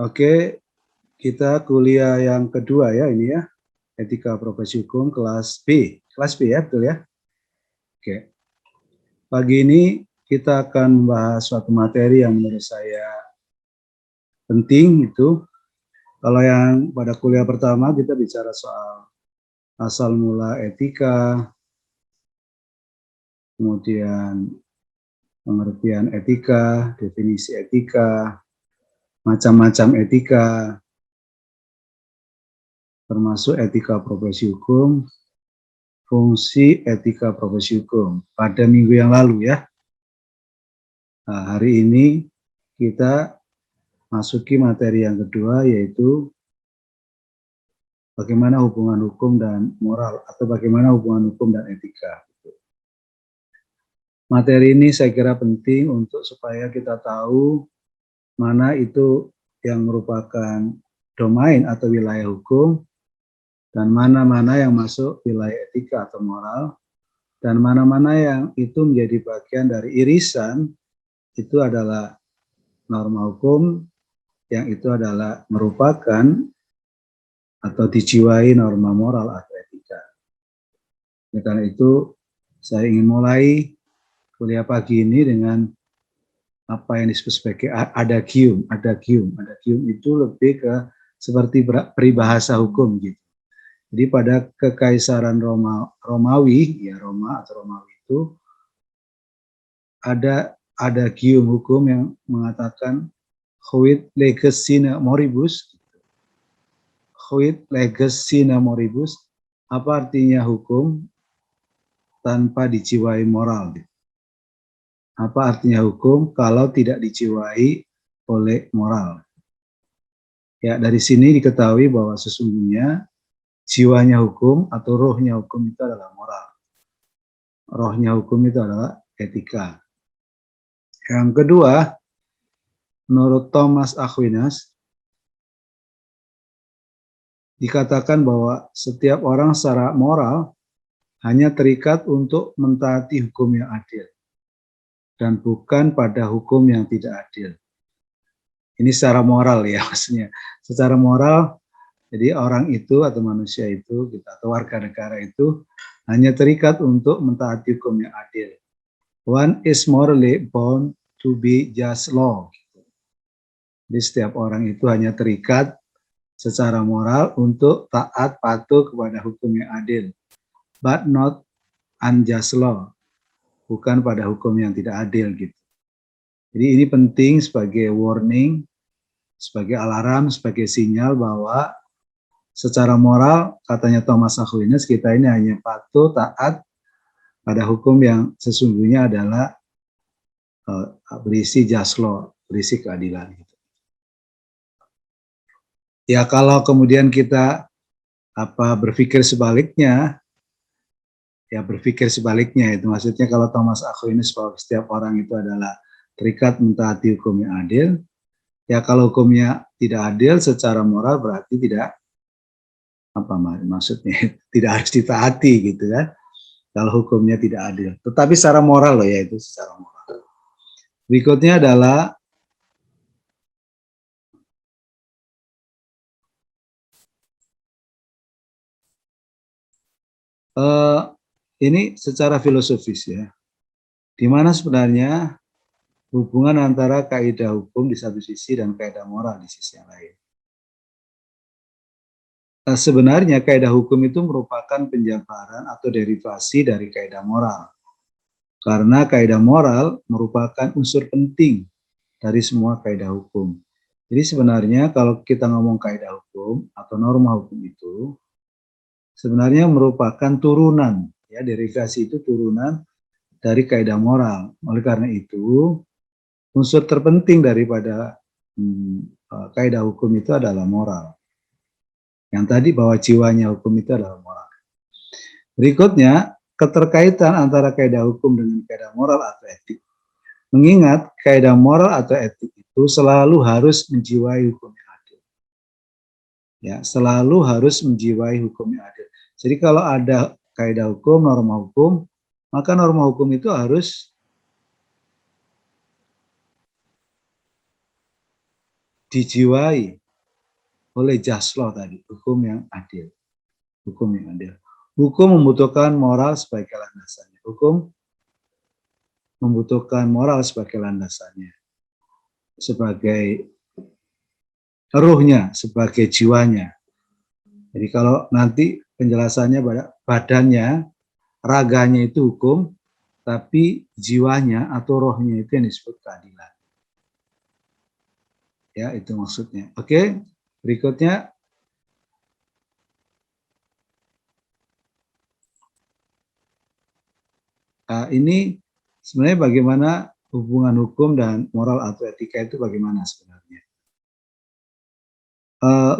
Oke, kita kuliah yang kedua ya ini ya, Etika Profesi Hukum kelas B. Kelas B ya, betul ya? Oke. Pagi ini kita akan membahas suatu materi yang menurut saya penting itu. Kalau yang pada kuliah pertama kita bicara soal asal mula etika, kemudian pengertian etika, definisi etika, macam-macam etika, termasuk etika profesi hukum, fungsi etika profesi hukum pada minggu yang lalu ya. Nah, hari ini kita masuki materi yang kedua, yaitu bagaimana hubungan hukum dan moral atau bagaimana hubungan hukum dan etika. Materi ini saya kira penting untuk supaya kita tahu mana itu yang merupakan domain atau wilayah hukum dan mana-mana yang masuk wilayah etika atau moral, dan mana-mana yang itu menjadi bagian dari irisan, itu adalah norma hukum, yang itu adalah merupakan atau dijiwai norma moral atau etika. Oleh karena itu, saya ingin mulai kuliah pagi ini dengan apa yang disebut sebagai adagium. Adagium itu lebih ke seperti peribahasa hukum gitu. Jadi pada kekaisaran Romawi, ya Roma atau Romawi itu ada adagium hukum yang mengatakan Huit legesina moribus. Huit legesina moribus, apa artinya hukum tanpa dijiwai moral? Apa artinya hukum kalau tidak dijiwai oleh moral? Ya, dari sini diketahui bahwa sesungguhnya jiwanya hukum atau rohnya hukum itu adalah moral. Rohnya hukum itu adalah etika. Yang kedua, menurut Thomas Aquinas, dikatakan bahwa setiap orang secara moral hanya terikat untuk mentaati hukum yang adil dan bukan pada hukum yang tidak adil. Ini secara moral ya, maksudnya. Secara moral, jadi orang itu atau manusia itu, kita atau warga negara itu hanya terikat untuk mentaati hukum yang adil. One is morally bound to be just law. Jadi setiap orang itu hanya terikat secara moral untuk taat patuh kepada hukum yang adil, but not unjust law, bukan pada hukum yang tidak adil gitu. Jadi ini penting sebagai warning, sebagai alarm, sebagai sinyal bahwa secara moral, katanya Thomas Aquinas, kita ini hanya patuh taat pada hukum yang sesungguhnya adalah berisi just law, berisi keadilan gitu. Ya kalau kemudian kita berpikir sebaliknya, ya berpikir sebaliknya itu maksudnya kalau Thomas Aquinas bahwa setiap orang itu adalah terikat mentaati hukum yang adil, ya kalau hukumnya tidak adil secara moral berarti tidak maksudnya tidak harus ditaati gitu kan, kalau hukumnya tidak adil. Tetapi secara moral loh ya, itu secara moral. Berikutnya adalah ini secara filosofis ya, di mana sebenarnya hubungan antara kaidah hukum di satu sisi dan kaidah moral di sisi yang lain. Sebenarnya kaidah hukum itu merupakan penjabaran atau derivasi dari kaidah moral. Karena kaidah moral merupakan unsur penting dari semua kaidah hukum. Jadi sebenarnya kalau kita ngomong kaidah hukum atau norma hukum itu sebenarnya merupakan turunan, ya derivasi itu turunan dari kaidah moral. Oleh karena itu unsur terpenting daripada kaidah hukum itu adalah moral. Yang tadi bahwa jiwanya hukum itu adalah moral. Berikutnya, keterkaitan antara kaidah hukum dengan kaidah moral atau etik. Mengingat kaidah moral atau etik itu selalu harus menjiwai hukum yang adil. Ya, selalu harus menjiwai hukum yang adil. Jadi kalau ada kaidah hukum, norma hukum, maka norma hukum itu harus dijiwai oleh jaslo tadi, hukum yang adil. Hukum yang adil. Hukum membutuhkan moral sebagai landasannya. Hukum membutuhkan moral sebagai landasannya. Sebagai ruhnya, sebagai jiwanya. Jadi kalau nanti penjelasannya badannya, raganya itu hukum, tapi jiwanya atau rohnya itu yang disebut keadilan. Ya, itu maksudnya. Oke, berikutnya. Nah, ini sebenarnya bagaimana hubungan hukum dan moral atau etika itu bagaimana sebenarnya.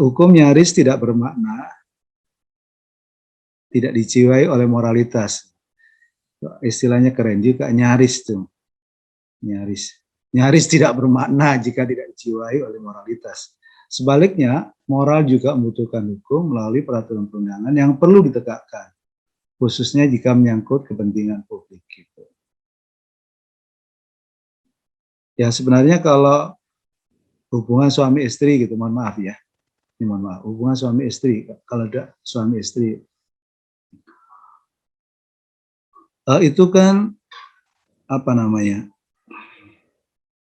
Hukum nyaris tidak bermakna, tidak dijiwai oleh moralitas. Istilahnya keren juga, nyaris tuh. Nyaris tidak bermakna jika tidak dijiwai oleh moralitas. Sebaliknya, moral juga membutuhkan hukum melalui peraturan perundangan yang perlu ditegakkan, khususnya jika menyangkut kepentingan publik. Gitu. Ya sebenarnya kalau hubungan suami istri gitu, mohon maaf ya, mohon maaf, hubungan suami istri, kalau ada suami istri, itu kan apa namanya?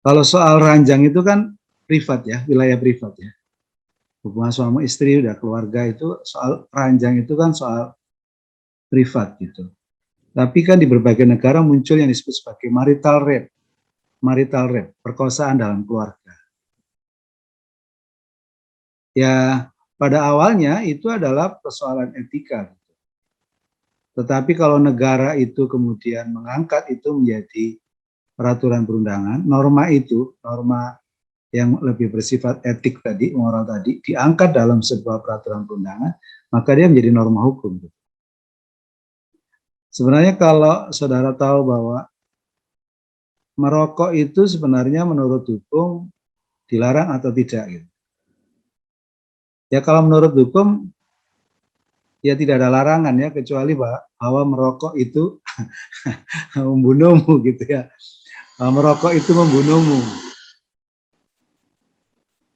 Kalau soal ranjang itu kan privat ya, wilayah privat ya. Hubungan suami istri udah keluarga itu soal ranjang itu kan soal privat gitu. Tapi kan di berbagai negara muncul yang disebut sebagai marital rape, perkosaan dalam keluarga. Ya pada awalnya itu adalah persoalan etika. Tetapi kalau negara itu kemudian mengangkat itu menjadi peraturan perundangan, norma yang lebih bersifat etik tadi, moral tadi, diangkat dalam sebuah peraturan perundangan, maka dia menjadi norma hukum. Sebenarnya kalau saudara tahu bahwa merokok itu sebenarnya menurut hukum dilarang atau tidak gitu. Ya kalau menurut hukum ya tidak ada larangan ya, kecuali bahwa merokok itu membunuhmu gitu ya. Merokok itu membunuhmu.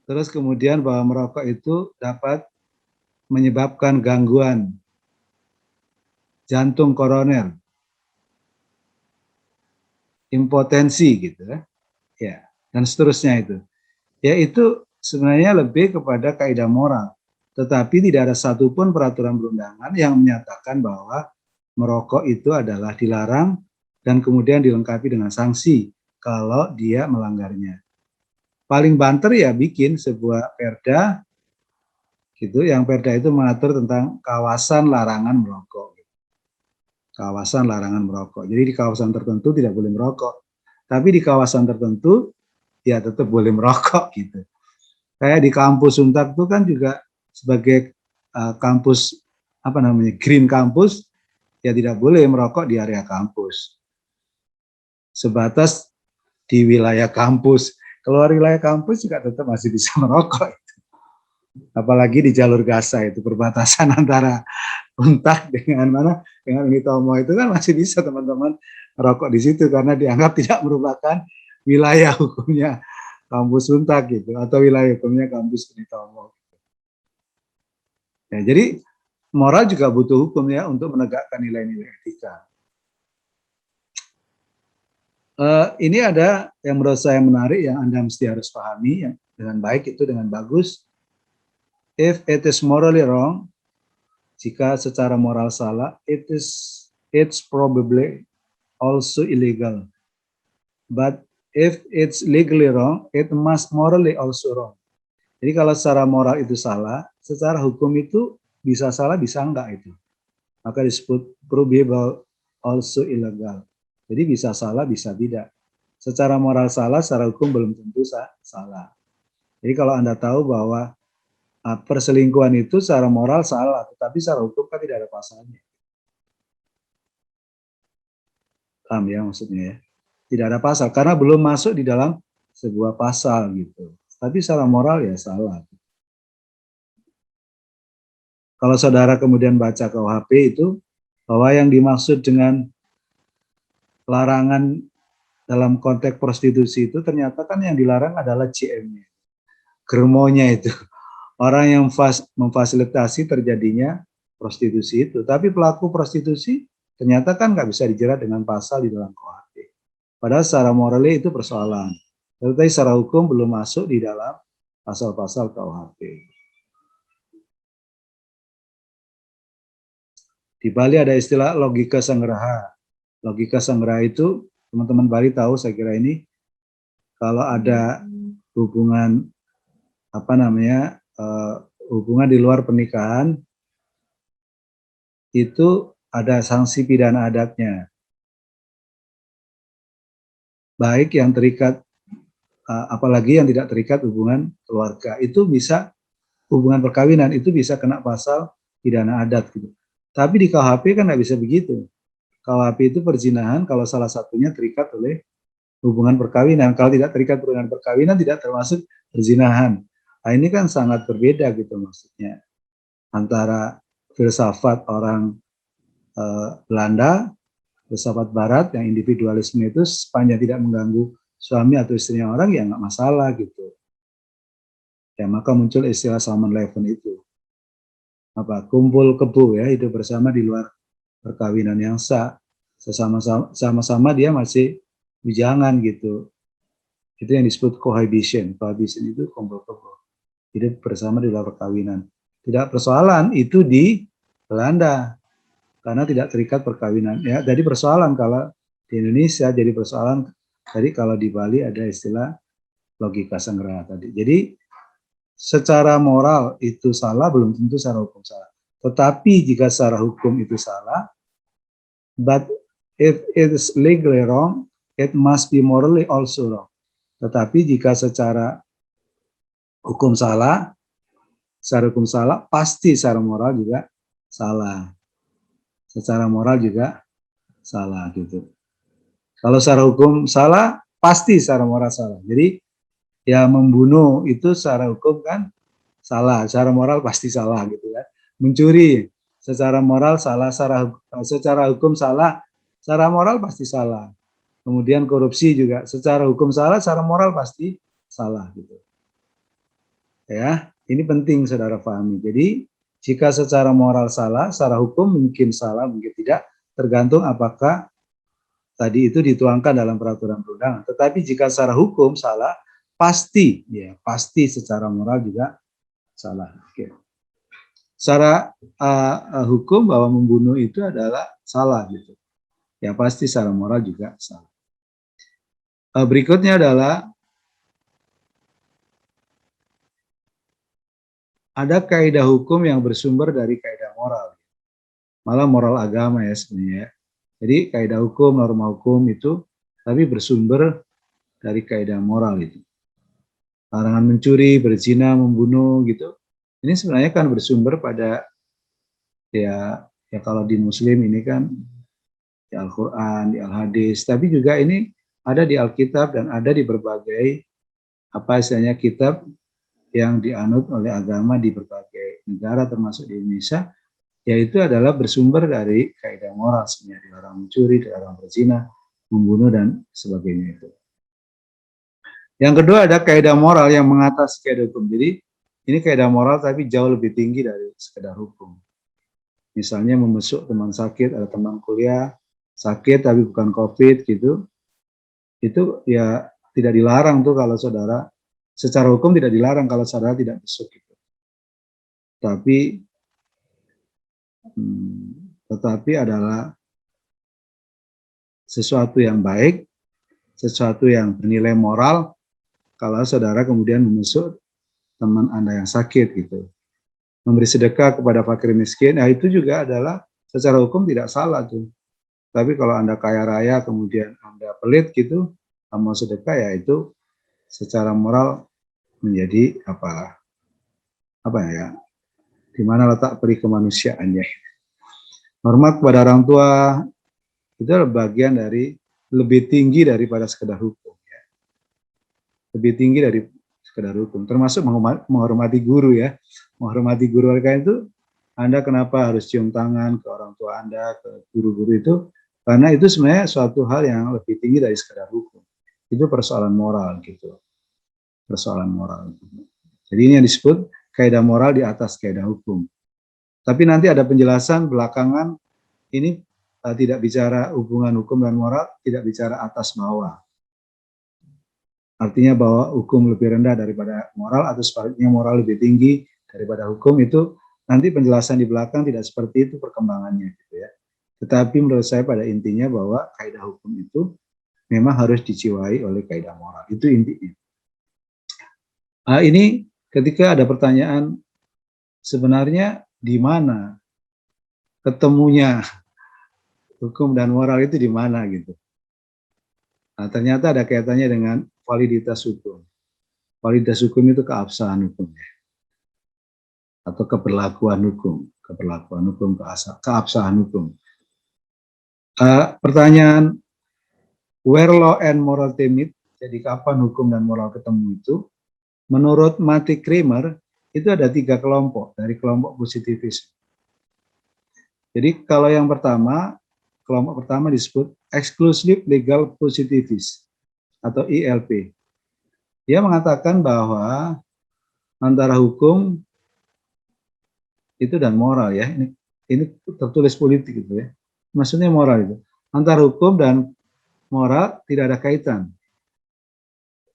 Terus kemudian bahwa merokok itu dapat menyebabkan gangguan jantung koroner, impotensi gitu ya, dan seterusnya itu. Ya itu sebenarnya lebih kepada kaidah moral, tetapi tidak ada satupun peraturan perundangan yang menyatakan bahwa merokok itu adalah dilarang dan kemudian dilengkapi dengan sanksi kalau dia melanggarnya. Paling banter ya bikin sebuah perda gitu, yang perda itu mengatur tentang kawasan larangan merokok. Kawasan larangan merokok. Jadi di kawasan tertentu tidak boleh merokok, tapi di kawasan tertentu ya tetap boleh merokok gitu. Kayak di kampus Untak itu kan juga sebagai kampus apa namanya green campus, ya tidak boleh merokok di area kampus. Sebatas di wilayah kampus. Keluar wilayah kampus juga tetap masih bisa merokok. Apalagi di jalur Gaza itu perbatasan antara Untak dengan mana dengan Unitomo itu kan masih bisa teman-teman merokok di situ karena dianggap tidak merupakan wilayah hukumnya kampus Untak gitu atau wilayah hukumnya kampus Unitomo. Ya, jadi moral juga butuh hukum ya untuk menegakkan nilai-nilai etika. Ini ada yang menurut saya menarik yang Anda mesti harus pahami yang dengan baik itu dengan bagus. If it is morally wrong, jika secara moral salah, it's probably also illegal. But if it's legally wrong, it must morally also wrong. Jadi kalau secara moral itu salah, secara hukum itu bisa salah, bisa enggak itu. Maka disebut probable also illegal. Jadi bisa salah, bisa tidak. Secara moral salah, secara hukum belum tentu salah. Jadi kalau Anda tahu bahwa perselingkuhan itu secara moral salah, tetapi secara hukum kan tidak ada pasalnya. Paham ya maksudnya ya? Tidak ada pasal, karena belum masuk di dalam sebuah pasal gitu. Tapi secara moral ya salah. Kalau saudara kemudian baca KUHP itu, bahwa yang dimaksud dengan larangan dalam konteks prostitusi itu ternyata kan yang dilarang adalah CM-nya. germonya itu. Orang yang memfasilitasi terjadinya prostitusi itu. Tapi pelaku prostitusi ternyata kan nggak bisa dijerat dengan pasal di dalam KUHP. Padahal secara moralnya itu persoalan. Tetapi secara hukum belum masuk di dalam pasal-pasal KUHP. Di Bali ada istilah logika sangraha. Logika sangraha itu teman-teman Bali tahu, saya kira ini kalau ada hubungan hubungan di luar pernikahan itu ada sanksi pidana adatnya. Baik yang terikat apalagi yang tidak terikat hubungan keluarga, itu bisa hubungan perkawinan itu bisa kena pasal pidana adat gitu. Tapi di KUHP kan nggak bisa begitu. KUHP itu perzinahan kalau salah satunya terikat oleh hubungan perkawinan. Kalau tidak terikat hubungan perkawinan tidak termasuk perzinahan. Nah, ini kan sangat berbeda gitu maksudnya antara filsafat orang Belanda, filsafat Barat yang individualisme itu sepanjang tidak mengganggu suami atau istrinya orang ya nggak masalah gitu. Ya maka muncul istilah Salmon Leven itu. Kumpul kebo ya, hidup bersama di luar perkawinan yang sah, sama-sama dia masih bujangan gitu. Itu yang disebut cohabitation. Cohabitation itu kumpul kebo, hidup bersama di luar perkawinan. Tidak persoalan itu di Belanda karena tidak terikat perkawinan. Ya, jadi persoalan kalau di Indonesia, jadi persoalan tadi kalau di Bali ada istilah logika sangraha tadi. Jadi secara moral itu salah, belum tentu secara hukum salah. Tetapi jika secara hukum itu salah, but if it is legally wrong, it must be morally also wrong. Tetapi jika secara hukum salah, pasti secara moral juga salah. Secara moral juga salah gitu. Kalau secara hukum salah, pasti secara moral salah. Jadi ya membunuh itu secara hukum kan salah, secara moral pasti salah gitu kan. Mencuri secara moral salah, secara hukum salah, secara moral pasti salah. Kemudian korupsi juga secara hukum salah, secara moral pasti salah gitu. Ya, ini penting saudara pahami. Jadi jika secara moral salah, secara hukum mungkin salah, mungkin tidak, tergantung apakah tadi itu dituangkan dalam peraturan perundangan. Tetapi jika secara hukum salah, pasti secara moral juga salah. Oke. Secara hukum bahwa membunuh itu adalah salah gitu. Ya pasti secara moral juga salah. Berikutnya adalah ada kaidah hukum yang bersumber dari kaidah moral. Malah moral agama ya sebenarnya. Jadi kaidah hukum, norma hukum itu tapi bersumber dari kaidah moral itu. Larangan mencuri, berzina, membunuh gitu. Ini sebenarnya kan bersumber pada ya kalau di Muslim ini kan di Al-Quran, di Al-Hadis, tapi juga ini ada di Alkitab dan ada di berbagai istilahnya kitab yang dianut oleh agama di berbagai negara termasuk di Indonesia, yaitu adalah bersumber dari kaidah moral sebenarnya, dilarang mencuri, dilarang berzina, membunuh dan sebagainya itu. Yang kedua ada kaidah moral yang mengatasi kaidah hukum. Jadi ini kaidah moral tapi jauh lebih tinggi dari sekedar hukum. Misalnya membesuk teman sakit, ada teman kuliah sakit tapi bukan COVID gitu, itu ya tidak dilarang tuh kalau saudara, secara hukum tidak dilarang kalau saudara tidak besuk gitu. Tetapi adalah sesuatu yang baik, sesuatu yang bernilai moral kalau saudara kemudian membesuk teman Anda yang sakit gitu. Memberi sedekah kepada fakir miskin, ya itu juga adalah secara hukum tidak salah tuh. Tapi kalau Anda kaya raya kemudian Anda pelit gitu, mau sedekah ya itu secara moral menjadi di mana letak peri kemanusiaannya. Hormat kepada orang tua itu adalah bagian dari lebih tinggi daripada sekedar hukum ya. Lebih tinggi dari sekedar hukum, termasuk menghormati guru ya. Menghormati guru mereka itu, Anda kenapa harus cium tangan ke orang tua Anda, ke guru-guru itu? Karena itu sebenarnya suatu hal yang lebih tinggi dari sekedar hukum. Itu persoalan moral gitu. Persoalan moral. Jadi ini yang disebut kaidah moral di atas kaidah hukum. Tapi nanti ada penjelasan belakangan ini tidak bicara hubungan hukum dan moral, tidak bicara atas bawah. Artinya bahwa hukum lebih rendah daripada moral atau sebaliknya moral lebih tinggi daripada hukum, itu nanti penjelasan di belakang tidak seperti itu perkembangannya gitu ya. Tetapi menurut saya pada intinya bahwa kaidah hukum itu memang harus dijiwai oleh kaidah moral. Itu intinya. Ini ketika ada pertanyaan sebenarnya di mana ketemunya hukum dan moral itu di mana gitu. Nah, ternyata ada kaitannya dengan validitas hukum. Validitas hukum itu keabsahan hukum ya. Atau keberlakuan hukum, keabsahan hukum. Pertanyaan where law and moral meet, jadi kapan hukum dan moral ketemu itu, menurut Matthew Kramer itu ada 3 kelompok dari kelompok positivisme. Jadi kalau yang pertama, kelompok pertama disebut exclusive legal positivist atau ILP. Dia mengatakan bahwa antara hukum itu dan moral ya, ini tertulis politik gitu ya. Maksudnya moral itu. Antara hukum dan moral tidak ada kaitan.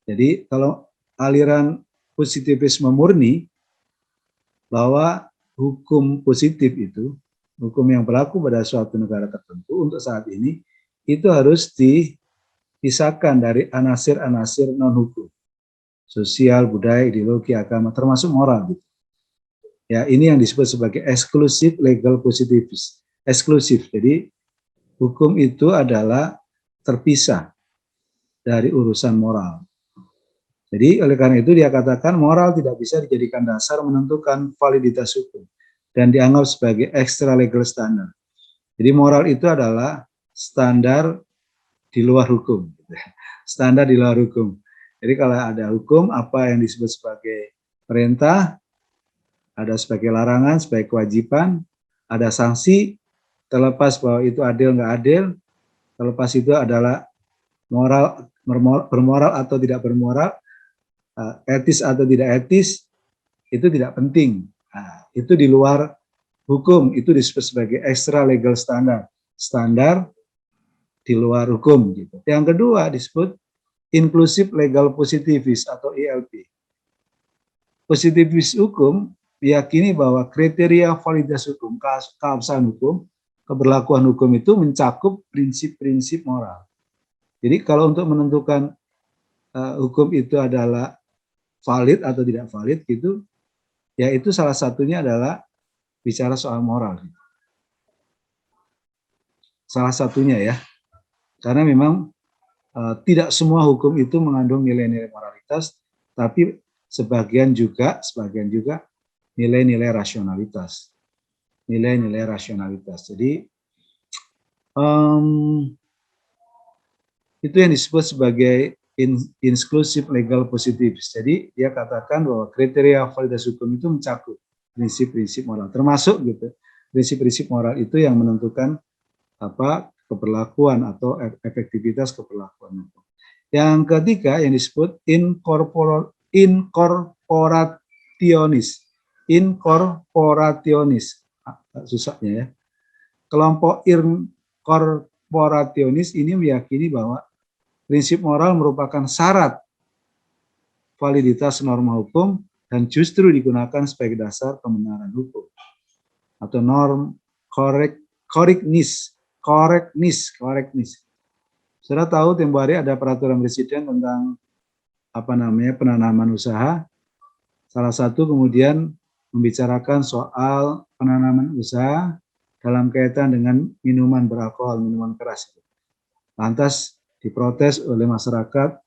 Jadi kalau aliran positivisme murni bahwa hukum positif itu, hukum yang berlaku pada suatu negara tertentu untuk saat ini, itu harus dipisahkan dari anasir-anasir non-hukum. Sosial, budaya, ideologi, agama, termasuk moral. Gitu. Ya, ini yang disebut sebagai exclusive legal positivist. Eksklusif, jadi hukum itu adalah terpisah dari urusan moral. Jadi oleh karena itu dia katakan moral tidak bisa dijadikan dasar menentukan validitas hukum dan dianggap sebagai extra legal standard. Jadi moral itu adalah standar di luar hukum. Standar di luar hukum. Jadi kalau ada hukum, apa yang disebut sebagai perintah, ada sebagai larangan, sebagai kewajiban, ada sanksi, terlepas bahwa itu adil nggak adil, terlepas itu adalah moral, bermoral atau tidak bermoral, etis atau tidak etis, itu tidak penting. Nah, itu di luar hukum, itu disebut sebagai extra legal standard, standar di luar hukum. Gitu. Yang kedua disebut inclusive legal positivist atau ILP. Positivis hukum meyakini bahwa kriteria validitas hukum, keabsahan hukum, keberlakuan hukum itu mencakup prinsip-prinsip moral. Jadi kalau untuk menentukan hukum itu adalah valid atau tidak valid gitu, ya itu salah satunya adalah bicara soal moral. Salah satunya ya, karena memang tidak semua hukum itu mengandung nilai-nilai moralitas, tapi sebagian juga nilai-nilai rasionalitas. Nilai-nilai rasionalitas. Jadi itu yang disebut sebagai inclusive legal positivist. Jadi dia katakan bahwa kriteria validitas hukum itu mencakup prinsip-prinsip moral, termasuk gitu. Prinsip-prinsip moral itu yang menentukan apa keberlakuan atau efektivitas keberlakuan hukum. Yang ketiga yang disebut incorporationis, susahnya ya. Kelompok incorporationis ini meyakini bahwa prinsip moral merupakan syarat validitas norma hukum dan justru digunakan sebagai dasar kebenaran hukum atau norm correctness. Sudah tahu tempoh hari ada peraturan presiden tentang penanaman usaha. Salah satu kemudian membicarakan soal penanaman usaha dalam kaitan dengan minuman beralkohol, minuman keras. Lantas diprotes oleh masyarakat,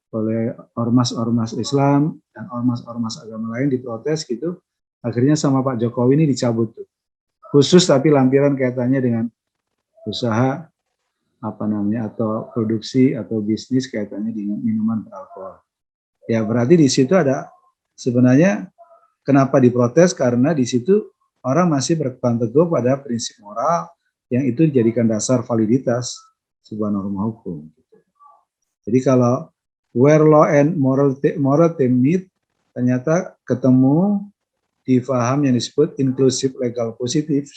oleh ormas-ormas Islam dan ormas-ormas agama lain diprotes gitu. Akhirnya sama Pak Jokowi ini dicabut tuh. Khusus tapi lampiran kaitannya dengan usaha atau produksi atau bisnis kaitannya dengan minuman beralkohol. Ya berarti di situ ada sebenarnya kenapa diprotes, karena di situ orang masih berpegang teguh pada prinsip moral yang itu dijadikan dasar validitas sebuah norma hukum. Jadi kalau where law and moral meet, ternyata ketemu di paham yang disebut inclusive legal positif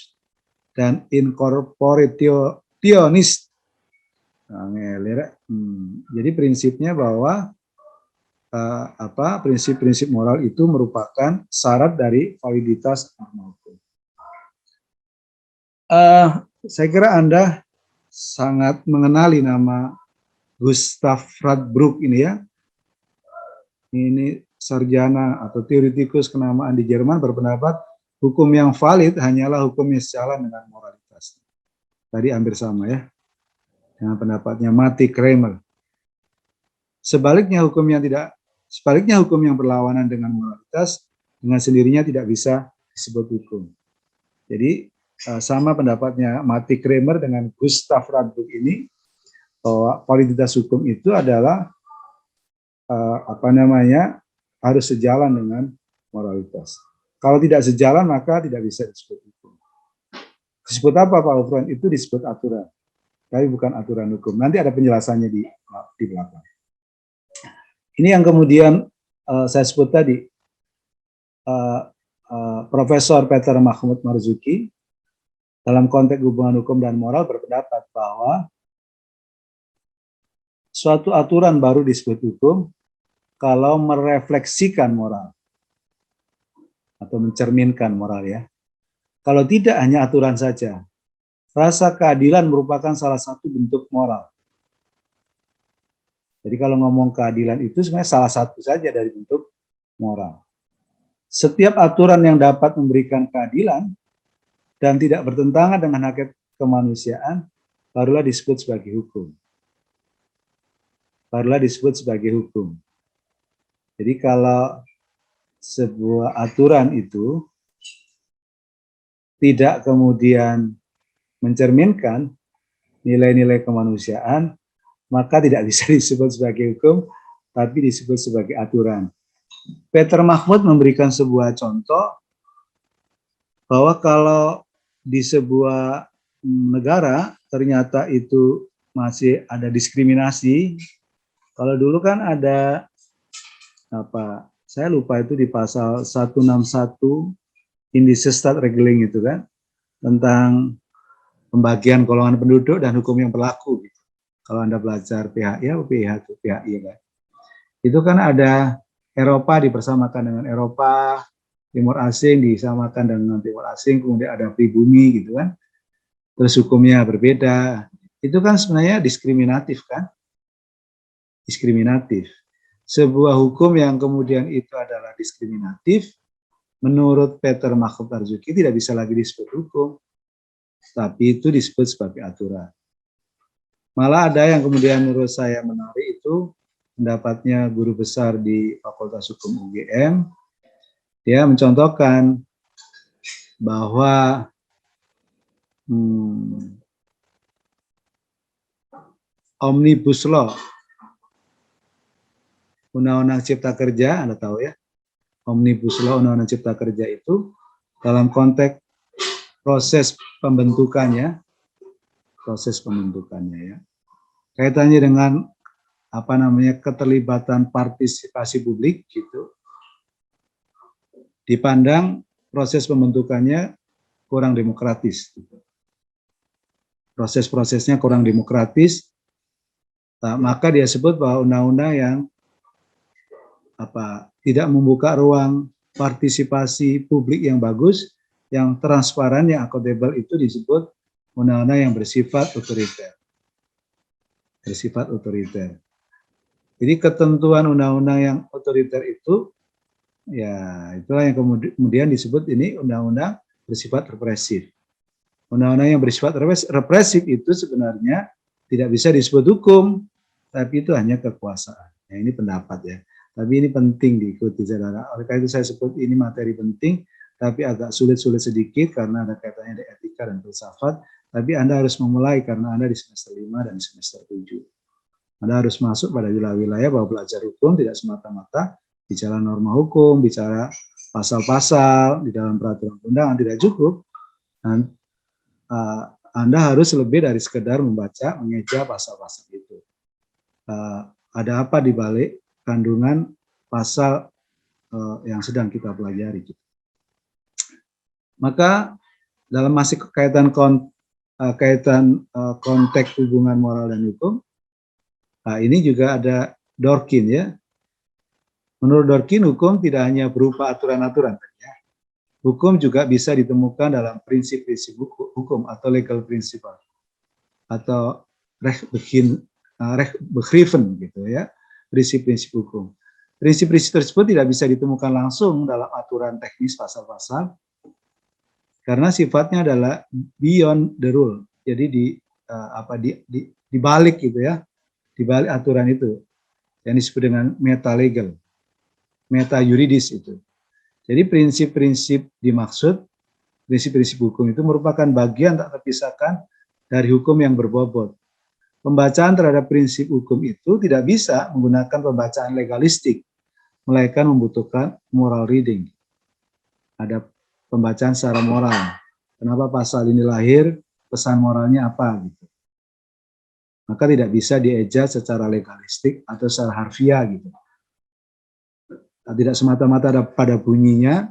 dan incorporationist. Nah, jadi prinsipnya bahwa prinsip-prinsip moral itu merupakan syarat dari validitas norma hukum. Saya kira Anda sangat mengenali nama Gustav Radbruch ini ya. Ini sarjana atau teoretikus kenamaan di Jerman berpendapat hukum yang valid hanyalah hukum yang sejalan dengan moralitas. Tadi hampir sama ya dengan pendapatnya Matti Kramer. Sebaliknya hukum yang berlawanan dengan moralitas dengan sendirinya tidak bisa disebut hukum. Jadi sama pendapatnya Matti Kramer dengan Gustav Radbruch ini, bahwa validitas hukum itu adalah harus sejalan dengan moralitas. Kalau tidak sejalan maka tidak bisa disebut hukum. Disebut apa Pak Ufron? Itu disebut aturan, tapi bukan aturan hukum. Nanti ada penjelasannya di belakang. Ini yang kemudian saya sebut tadi, Profesor Peter Mahmud Marzuki dalam konteks hubungan hukum dan moral berpendapat bahwa suatu aturan baru disebut hukum kalau merefleksikan moral atau mencerminkan moral ya. Kalau tidak hanya aturan saja, rasa keadilan merupakan salah satu bentuk moral. Jadi kalau ngomong keadilan itu sebenarnya salah satu saja dari bentuk moral. Setiap aturan yang dapat memberikan keadilan dan tidak bertentangan dengan hak kemanusiaan barulah disebut sebagai hukum. Barulah disebut sebagai hukum. Jadi kalau sebuah aturan itu tidak kemudian mencerminkan nilai-nilai kemanusiaan, maka tidak bisa disebut sebagai hukum, tapi disebut sebagai aturan. Peter Mahmud memberikan sebuah contoh bahwa kalau di sebuah negara ternyata itu masih ada diskriminasi. Kalau dulu kan ada saya lupa itu di pasal 161 Indisesstaatregeling itu kan, tentang pembagian golongan penduduk dan hukum yang berlaku gitu. Kalau Anda belajar PHI atau PHI kan. Itu kan ada Eropa dipersamakan dengan Eropa, Timur Asing disamakan dengan Timur Asing, kemudian ada pribumi gitu kan. Terus hukumnya berbeda. Itu kan sebenarnya diskriminatif kan? Diskriminatif. Sebuah hukum yang kemudian itu adalah diskriminatif, menurut Peter Mahmud Marzuki tidak bisa lagi disebut hukum, tapi itu disebut sebagai aturan. Malah ada yang kemudian menurut saya menarik itu, pendapatnya guru besar di Fakultas Hukum UGM, dia mencontohkan bahwa Omnibus Law, Undang-Undang Cipta Kerja, Anda tahu ya, Omnibus Law Undang-Undang Cipta Kerja itu dalam konteks proses pembentukannya ya, kaitannya dengan keterlibatan partisipasi publik gitu, dipandang proses pembentukannya kurang demokratis. Gitu. Proses-prosesnya kurang demokratis, maka dia sebut bahwa undang-undang yang tidak membuka ruang partisipasi publik yang bagus, yang transparan, yang akuntabel itu disebut undang-undang yang bersifat otoriter. Bersifat otoriter. Jadi ketentuan undang-undang yang otoriter itu, ya itulah yang kemudian disebut ini undang-undang bersifat represif. Undang-undang yang bersifat represif itu sebenarnya tidak bisa disebut hukum, tapi itu hanya kekuasaan. Ya, ini pendapat ya. Tapi ini penting diikuti saudara. Oleh karena itu saya sebut ini materi penting, tapi agak sulit-sulit sedikit karena ada kaitannya dengan etika dan filsafat. Tapi Anda harus memulai karena Anda di semester 5 dan di semester 7. Anda harus masuk pada wilayah-wilayah bahwa belajar hukum tidak semata-mata bicara norma hukum, bicara pasal-pasal di dalam peraturan undangan, tidak cukup. Dan Anda harus lebih dari sekedar membaca, mengeja pasal-pasal itu. Ada apa di balik kandungan pasal yang sedang kita pelajari. Maka dalam masih kaitan konteks hubungan moral dan hukum, ini juga ada Dworkin ya. Menurut Dworkin, hukum tidak hanya berupa aturan-aturan, ya. Hukum juga bisa ditemukan dalam prinsip-prinsip hukum atau legal principle atau rechtsbegriffen gitu ya, prinsip-prinsip hukum. Prinsip-prinsip tersebut tidak bisa ditemukan langsung dalam aturan teknis pasal-pasal karena sifatnya adalah beyond the rule. Jadi di balik gitu ya, di balik aturan itu yang disebut dengan meta legal, meta yuridis itu. Jadi prinsip-prinsip dimaksud, prinsip-prinsip hukum itu merupakan bagian tak terpisahkan dari hukum yang berbobot. Pembacaan terhadap prinsip hukum itu tidak bisa menggunakan pembacaan legalistik, melainkan membutuhkan moral reading. Ada pembacaan secara moral. Kenapa pasal ini lahir, pesan moralnya apa gitu. Maka tidak bisa dieja secara legalistik atau secara harfiah gitu. Tidak semata-mata ada pada bunyinya,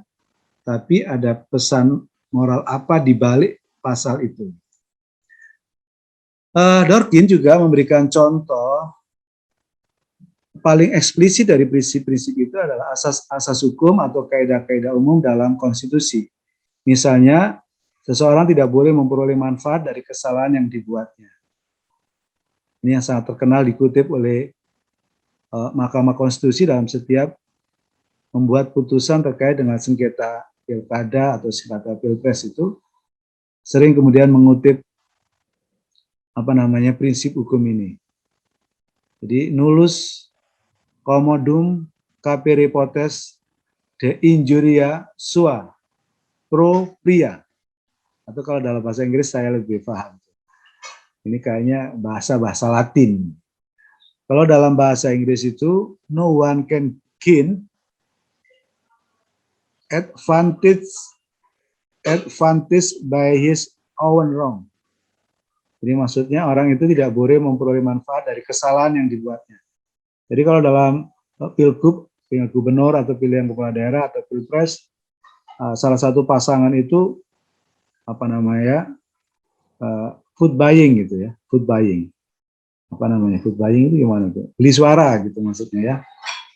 tapi ada pesan moral apa di balik pasal itu. Dworkin juga memberikan contoh paling eksplisit dari prinsip-prinsip itu adalah asas hukum atau kaidah-kaidah umum dalam konstitusi. Misalnya, seseorang tidak boleh memperoleh manfaat dari kesalahan yang dibuatnya. Ini yang sangat terkenal dikutip oleh Mahkamah Konstitusi dalam setiap membuat putusan terkait dengan sengketa pilkada atau sengketa pilpres itu, sering kemudian mengutip prinsip hukum ini. Jadi nullus commodum capere potes de injuria sua pro pria. Atau kalau dalam bahasa Inggris saya lebih paham. Ini kayaknya bahasa Latin. Kalau dalam bahasa Inggris itu no one can gain advantage by his own wrong. Jadi maksudnya orang itu tidak boleh memperoleh manfaat dari kesalahan yang dibuatnya. Jadi kalau dalam pilgub, pilihan gubernur atau pilihan kepala daerah atau pilpres, salah satu pasangan itu food buying gitu ya, food buying. Food buying itu gimana tuh? Beli suara gitu maksudnya ya.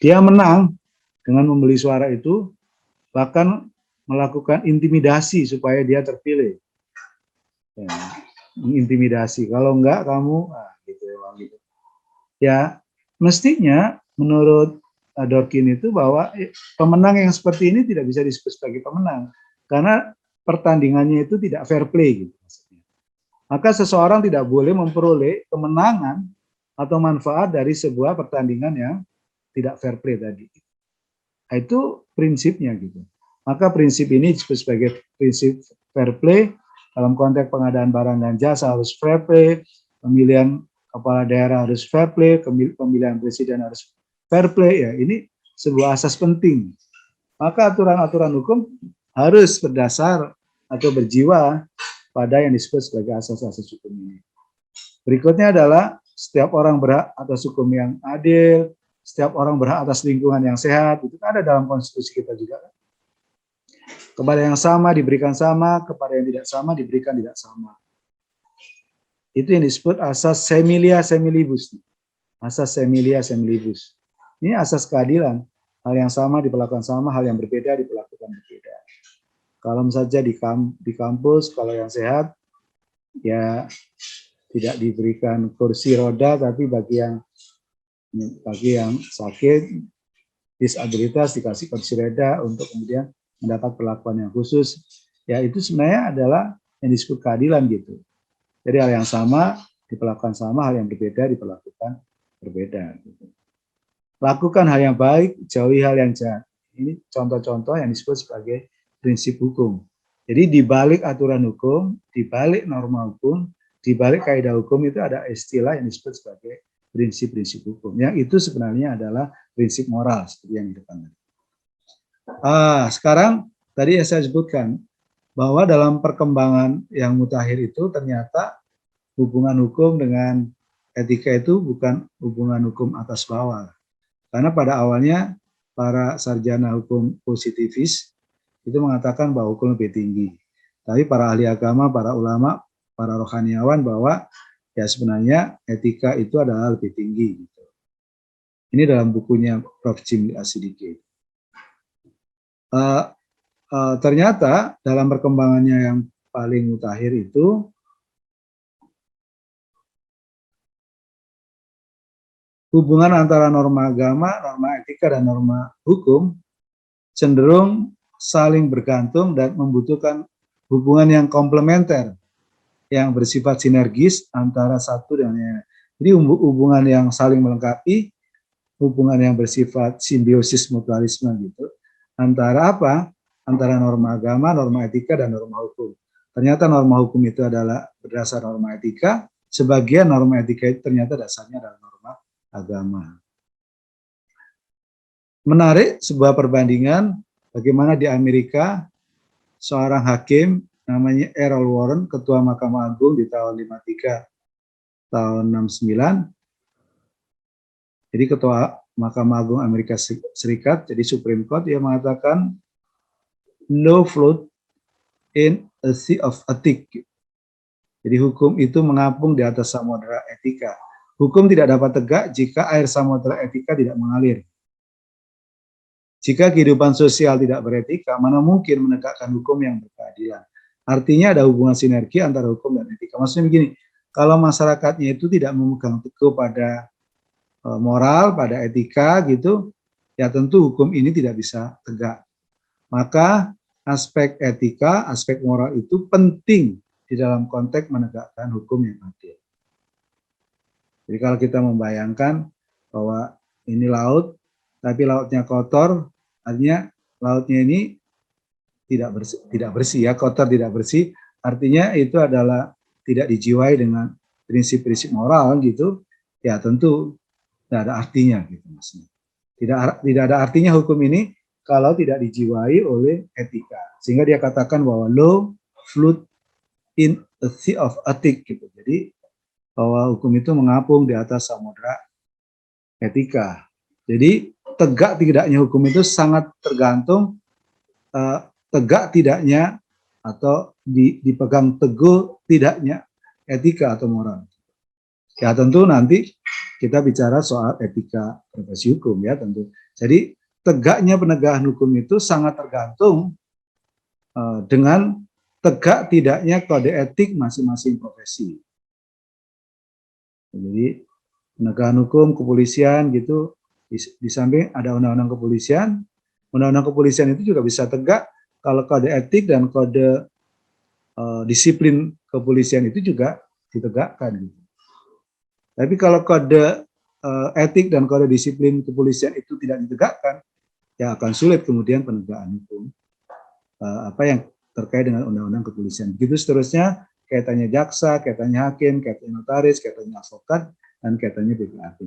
Dia menang dengan membeli suara itu, bahkan melakukan intimidasi supaya dia terpilih. Ya, mengintimidasi. Kalau enggak kamu gitu. Ya, mestinya menurut Dworkin itu bahwa pemenang yang seperti ini tidak bisa disebut sebagai pemenang karena pertandingannya itu tidak fair play gitu maksudnya. Maka seseorang tidak boleh memperoleh kemenangan atau manfaat dari sebuah pertandingan yang tidak fair play tadi. Nah, itu prinsipnya gitu. Maka prinsip ini disebut sebagai prinsip fair play. Dalam konteks pengadaan barang dan jasa harus fair play, pemilihan kepala daerah harus fair play, pemilihan presiden harus fair play. Ya, ini sebuah asas penting. Maka aturan-aturan hukum harus berdasar atau berjiwa pada yang disebut sebagai asas-asas hukum ini. Berikutnya adalah setiap orang berhak atas hukum yang adil, setiap orang berhak atas lingkungan yang sehat. Itu ada dalam konstitusi kita juga. Kepada yang sama diberikan sama, kepada yang tidak sama diberikan tidak sama. Itu yang disebut asas semilia semilibus. Asas semilia semilibus. Ini asas keadilan. Hal yang sama diperlakukan sama, hal yang berbeda diperlakukan berbeda. Kalau saja di kampus, kalau yang sehat, ya tidak diberikan kursi roda, tapi bagi yang sakit, disabilitas dikasih kursi roda untuk kemudian mendapat perlakuan yang khusus. Ya itu sebenarnya adalah yang disebut keadilan gitu. Jadi hal yang sama diperlakukan sama, hal yang berbeda diperlakukan berbeda. Gitu. Lakukan hal yang baik, jauhi hal yang jahat. Ini contoh-contoh yang disebut sebagai prinsip hukum. Jadi di balik aturan hukum, di balik norma hukum, di balik kaidah hukum itu ada istilah yang disebut sebagai prinsip-prinsip hukum. Yang itu sebenarnya adalah prinsip moral seperti yang di depan. Sekarang tadi yang saya sebutkan bahwa dalam perkembangan yang mutakhir itu ternyata hubungan hukum dengan etika itu bukan hubungan hukum atas bawah. Karena pada awalnya para sarjana hukum positivis itu mengatakan bahwa hukum lebih tinggi. Tapi para ahli agama, para ulama, para rohaniawan bahwa ya sebenarnya etika itu adalah lebih tinggi. Gitu. Ini dalam bukunya Prof. Jimli Asidiki. Ternyata dalam perkembangannya yang paling mutakhir itu hubungan antara norma agama, norma etika, dan norma hukum cenderung saling bergantung dan membutuhkan hubungan yang komplementer, yang bersifat sinergis antara satu dan lain. Jadi hubungan yang saling melengkapi, hubungan yang bersifat simbiosis mutualisme gitu, antara apa? Antara norma agama, norma etika, dan norma hukum. Ternyata norma hukum itu adalah berdasar norma etika, sebagian norma etika itu ternyata dasarnya adalah norma agama. Menarik sebuah perbandingan bagaimana di Amerika seorang hakim namanya Errol Warren, ketua Mahkamah Agung di tahun 53 tahun 69. Jadi ketua Mahkamah Agung Amerika Serikat, jadi Supreme Court, dia mengatakan law float in a sea of ethics. Jadi hukum itu mengapung di atas samudera etika. Hukum tidak dapat tegak jika air samudera etika tidak mengalir. Jika kehidupan sosial tidak beretika, mana mungkin menegakkan hukum yang berkeadilan. Artinya ada hubungan sinergi antara hukum dan etika. Maksudnya begini, kalau masyarakatnya itu tidak memegang teguh pada moral, pada etika gitu, ya tentu hukum ini tidak bisa tegak. Maka aspek etika, aspek moral itu penting di dalam konteks menegakkan hukum yang adil. Jadi kalau kita membayangkan bahwa ini laut, tapi lautnya kotor, artinya lautnya ini tidak bersih ya, kotor, tidak bersih, artinya itu adalah tidak dijiwai dengan prinsip-prinsip moral gitu, ya tentu tidak ada artinya gitu maksudnya. Tidak ada artinya hukum ini kalau tidak dijiwai oleh etika. Sehingga dia katakan bahwa law float in a sea of ethics gitu. Jadi bahwa hukum itu mengapung di atas samudera etika. Jadi tegak tidaknya hukum itu sangat tergantung tegak tidaknya atau dipegang teguh tidaknya etika atau moral. Ya tentu nanti kita bicara soal etika profesi hukum ya tentu. Jadi tegaknya penegakan hukum itu sangat tergantung dengan tegak tidaknya kode etik masing-masing profesi. Jadi penegakan hukum, kepolisian gitu, di samping ada undang-undang kepolisian itu juga bisa tegak kalau kode etik dan kode disiplin kepolisian itu juga ditegakkan. Gitu. Tapi kalau kode etik dan kode disiplin kepolisian itu tidak ditegakkan, ya akan sulit kemudian penegakan hukum apa yang terkait dengan undang-undang kepolisian. Begitu seterusnya, kaitannya jaksa, kaitannya hakim, kaitannya notaris, kaitannya advokat, dan kaitannya BPAP.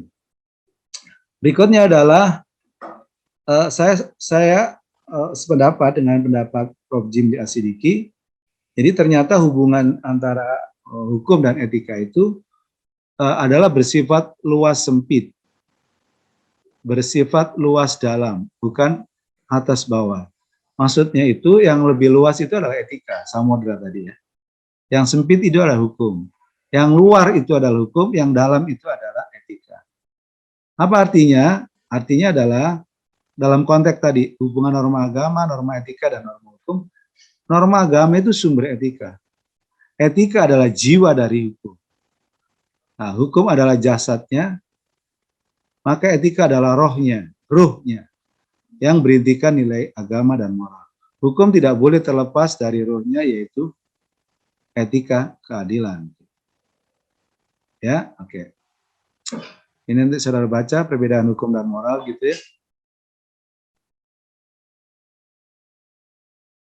Berikutnya adalah saya sependapat dengan pendapat Prof. Jimli Asidiki. Jadi ternyata hubungan antara hukum dan etika itu adalah bersifat luas sempit, bersifat luas dalam, bukan atas bawah. Maksudnya itu yang lebih luas itu adalah etika, samudra tadi ya. Yang sempit itu adalah hukum. Yang luar itu adalah hukum, yang dalam itu adalah etika. Apa artinya? Artinya adalah dalam konteks tadi, hubungan norma agama, norma etika, dan norma hukum. Norma agama itu sumber etika. Etika adalah jiwa dari hukum. Nah, hukum adalah jasadnya, maka etika adalah ruhnya, yang berintikan nilai agama dan moral. Hukum tidak boleh terlepas dari ruhnya, yaitu etika keadilan. Ya, oke. Ini nanti saudara baca perbedaan hukum dan moral gitu ya.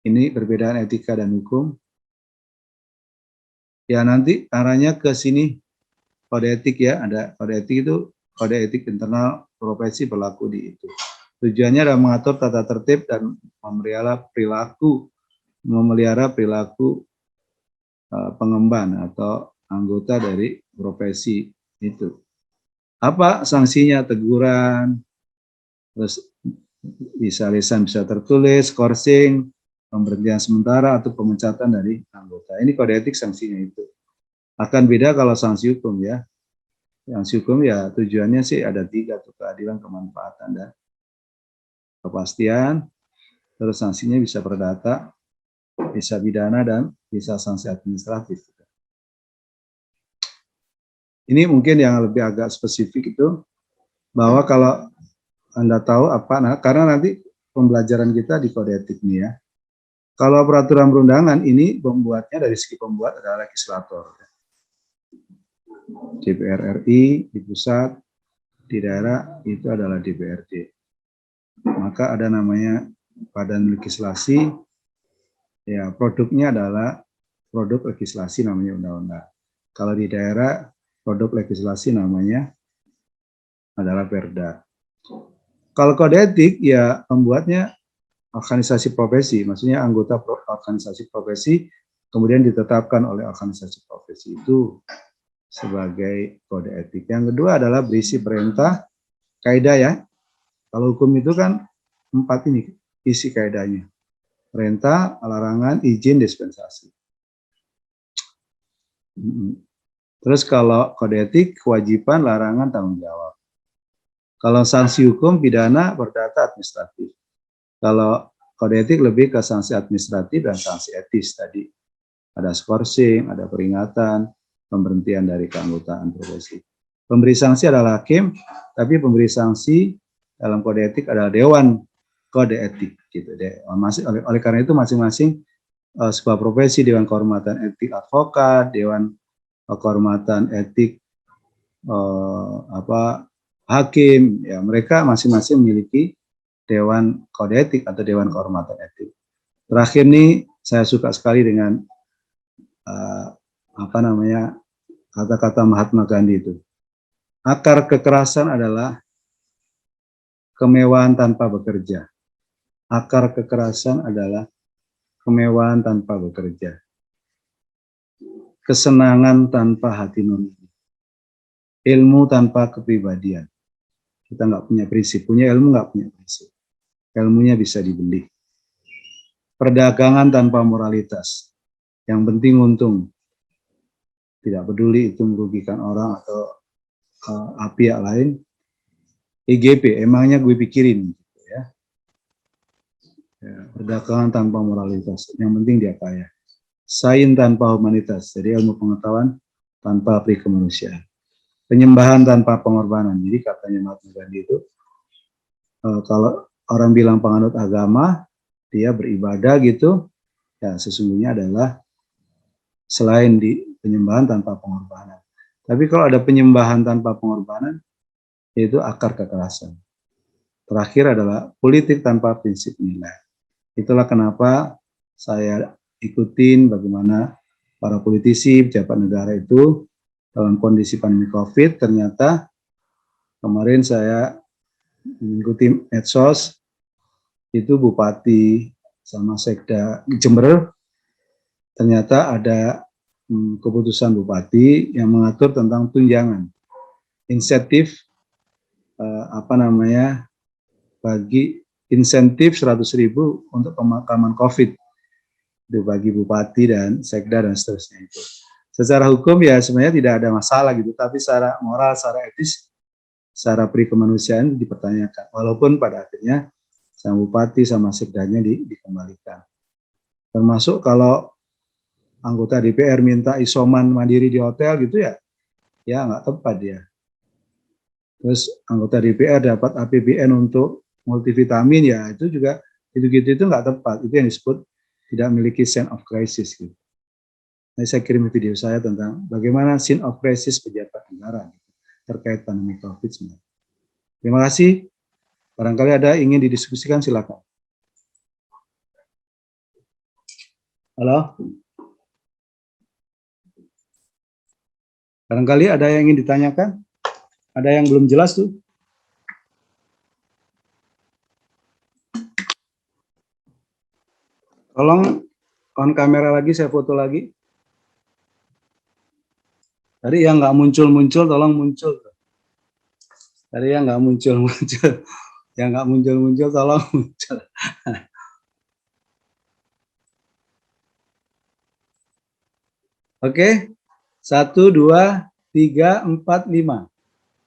Ini perbedaan etika dan hukum. Ya nanti arahnya ke sini kode etik ya, ada kode etik itu kode etik internal profesi berlaku di itu. Tujuannya adalah mengatur tata tertib dan memelihara perilaku pengemban atau anggota dari profesi itu. Apa sanksinya? Teguran, terus Bisa lisan, bisa tertulis, skorsing, pemberhentian sementara atau pemecatan dari anggota. Ini kode etik sanksinya itu. Akan beda kalau sanksi hukum ya. Sanksi hukum ya tujuannya sih ada 3 tuh, keadilan, kemanfaatan, dan kepastian. Terus sanksinya bisa perdata, bisa pidana, dan bisa sanksi administratif. Ini mungkin yang lebih agak spesifik itu, bahwa kalau Anda tahu apa, nah karena nanti pembelajaran kita di kode etik nih ya. Kalau peraturan perundangan ini pembuatnya dari segi pembuat adalah legislator. DPR RI di pusat, di daerah itu adalah DPRD. Maka ada namanya badan legislasi, ya produknya adalah produk legislasi namanya undang-undang. Kalau di daerah produk legislasi namanya adalah perda. Kalau kode etik ya pembuatnya organisasi profesi, maksudnya anggota organisasi profesi kemudian ditetapkan oleh organisasi profesi itu sebagai kode etik. Yang kedua adalah berisi perintah, kaidah ya. Kalau hukum itu kan 4 ini isi kaidahnya. Perintah, larangan, izin, dispensasi. Terus kalau kode etik, kewajiban, larangan, tanggung jawab. Kalau sanksi hukum, pidana, perdata, administratif. Kalau kode etik lebih ke sanksi administratif dan sanksi etis tadi. Ada skorsing, ada peringatan, pemberhentian dari keanggotaan profesi. Pemberi sanksi adalah hakim, tapi pemberi sanksi dalam kode etik adalah dewan kode etik gitu deh. Oleh karena itu masing-masing sebuah profesi, dewan kehormatan etik advokat, dewan kehormatan etik hakim, ya mereka masing-masing memiliki dewan kode etik atau dewan kehormatan etik. Terakhir nih saya suka sekali dengan kata-kata Mahatma Gandhi itu. Akar kekerasan adalah kemewahan tanpa bekerja. Akar kekerasan adalah kemewahan tanpa bekerja. Kesenangan tanpa hati nurani. Ilmu tanpa kepribadian. Kita nggak punya prinsip, punya ilmu nggak punya prinsip. Ilmunya bisa dibeli. Perdagangan tanpa moralitas. Yang penting untung. Tidak peduli itu merugikan orang atau pihak lain. IGP, emangnya gue pikirin. Gitu ya. Perdagangan tanpa moralitas. Yang penting dia kaya. Sains tanpa humanitas. Jadi ilmu pengetahuan tanpa pri kemanusiaan. Penyembahan tanpa pengorbanan. Jadi katanya Mahatma Gandhi itu, kalau orang bilang penganut agama, dia beribadah gitu, ya sesungguhnya adalah selain di penyembahan tanpa pengorbanan. Tapi kalau ada penyembahan tanpa pengorbanan, yaitu akar kekerasan. Terakhir adalah politik tanpa prinsip nilai. Itulah kenapa saya ikutin bagaimana para politisi, pejabat negara itu dalam kondisi pandemi COVID, ternyata kemarin saya mengikuti medsos, itu Bupati sama Sekda Jember, ternyata ada keputusan Bupati yang mengatur tentang tunjangan, insentif, bagi insentif 100.000 untuk pemakaman COVID, itu bagi Bupati dan Sekda dan seterusnya itu. Secara hukum ya sebenarnya tidak ada masalah gitu, tapi secara moral, secara etis, secara pri kemanusiaan dipertanyakan. Walaupun pada akhirnya sang bupati sama sekdanya dikembalikan. Termasuk kalau anggota DPR minta isoman mandiri di hotel gitu ya nggak tepat dia. Terus anggota DPR dapat APBN untuk multivitamin ya itu juga gitu-gitu itu nggak tepat. Itu yang disebut tidak memiliki sense of crisis gitu. Nah, saya kirim video saya tentang bagaimana scene of crisis pejabat negara terkait pandemi COVID-19. Terima kasih. Barangkali ada ingin didiskusikan, silakan. Halo? Barangkali ada yang ingin ditanyakan? Ada yang belum jelas tuh? Tolong on kamera lagi, saya foto lagi. Tadi yang nggak muncul-muncul, tolong muncul. Tadi yang nggak muncul-muncul. Yang nggak muncul-muncul, tolong muncul. Oke, 1, 2, 3, 4, 5.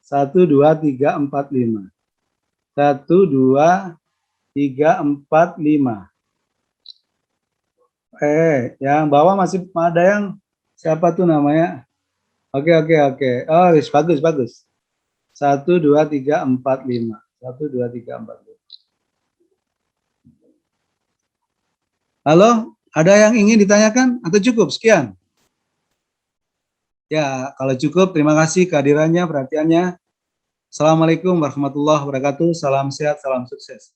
1, 2, 3, 4, 5. 1, 2, 3, 4, 5. Yang bawah masih ada yang siapa tuh namanya? Oke, oke, oke. Oh, bagus, bagus. 1, 2, 3, 4, 5. 1, 2, 3, 4, 5. Halo, ada yang ingin ditanyakan atau cukup? Sekian. Ya, kalau cukup, terima kasih kehadirannya, perhatiannya. Assalamualaikum warahmatullahi wabarakatuh. Salam sehat, salam sukses.